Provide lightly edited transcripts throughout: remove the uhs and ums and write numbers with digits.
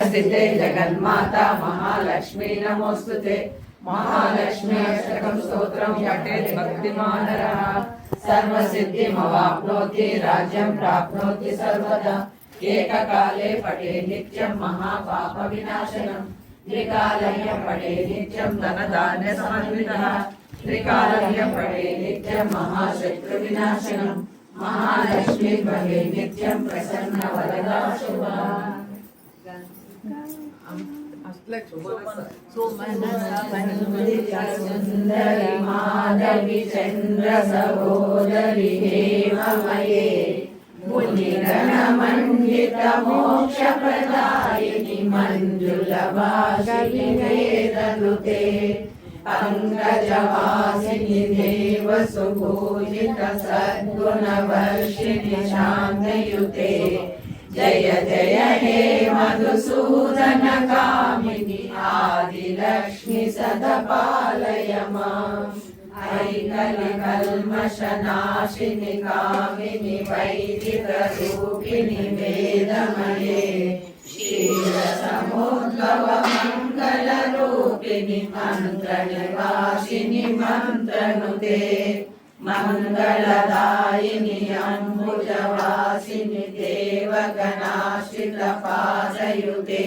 सिद्धे जगन्माता महालक्ष्मी नमोस्तुते। महालक्ष्मी अष्टकं स्तोत्रं पठेत् भक्तिमान् नरः सर्वसिद्धिमवाप्नोति राज्यं प्राप्नोति सर्वदा। एककाले पठे नित्यं महापापविनाशनं त्रिकालय्य पठे नित्यं धनधान्यसमन्वितः त्रिकालय्य पठे नित्यं महाशत्रुविनाशनं महालक्ष्मी भवे नित्यं प्रसन्नवरदा शुभा। सुंदरी माधवी चंद्र सहोदरी हेममये मुनिगणमण्डित मोक्षप्रदायिनि मञ्जुलभाषिनि वेदनुते पंकजवासिनि देवसुपूजित सद्गुणवर्षिणि शान्तयुते। जय जय हे मधुसूदन कामिनि आदिलक्ष्मी सदपालय माम्। ऐकलिकल्मषनाशिनि कामिनि वैदिकरूपिणि वेदमये क्षीरसमुद्भव मङ्गलरूपिणि मन्त्रनिवासिनि मन्त्रनुते मंगलदायिनि अम्बुजवासिनि देवगणाश्रितपादयुते।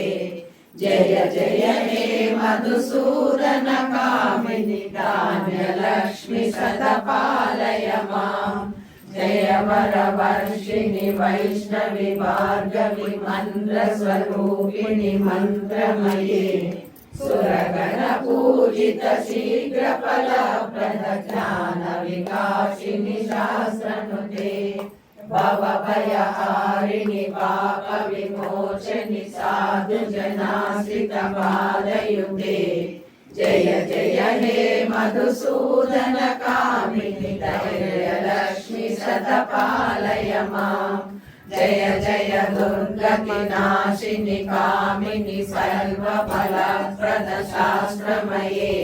जय जय हे मधुसूदन कामिनि धान्यलक्ष्मी सदपालय माम्। जय वरवर्षिणि वैष्णवि भार्गवि मन्त्रस्वरूपिणि मन्त्रमये सुरगण पूजित शीघ्र फलप्रद ज्ञान विकासिनि शास्त्रनुते भवभयहारिणि पाप विमोचनि साधु जनाश्रित पादयुते। जय जय हे मधुसूदन कामिनि धैर्यलक्ष्मी सदपालय माम्। जय जय दुर्गतिनाशिनि कामिनि सर्वफलप्रद शास्त्रमये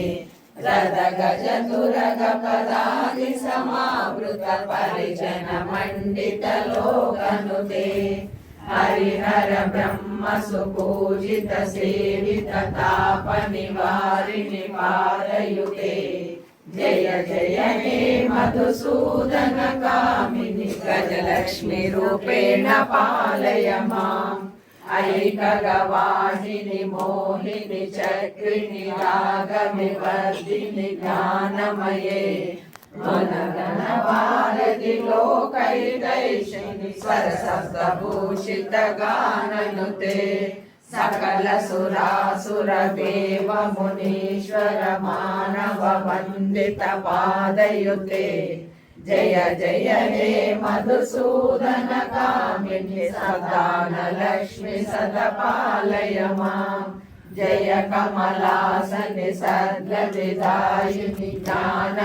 रद गज तुरग पदानि समावृत परिजन मण्डित लोकनुते हरिहर ब्रह्म सुपूजित सेवित ताप निवारिणि पादयुते। जय जय हे मधुसूदन कामिनि गजलक्ष्मी रूपेण पालय माम्। ऐकगवाहिनि मोहिनि चक्रिणि रागविवर्धिनि ज्ञानमये गुणगणवारधि लोकहितैषिणि स्वरसप्तभूषित गाननुते सकल सुरासुर देव मुनीश्वर मानव वन्दित पादयुते। जय जय हे मधुसूदन कामिनि सदानलक्ष्मी सदपालय माम्। जय कमलासनि सद्गतिदायिनि ज्ञान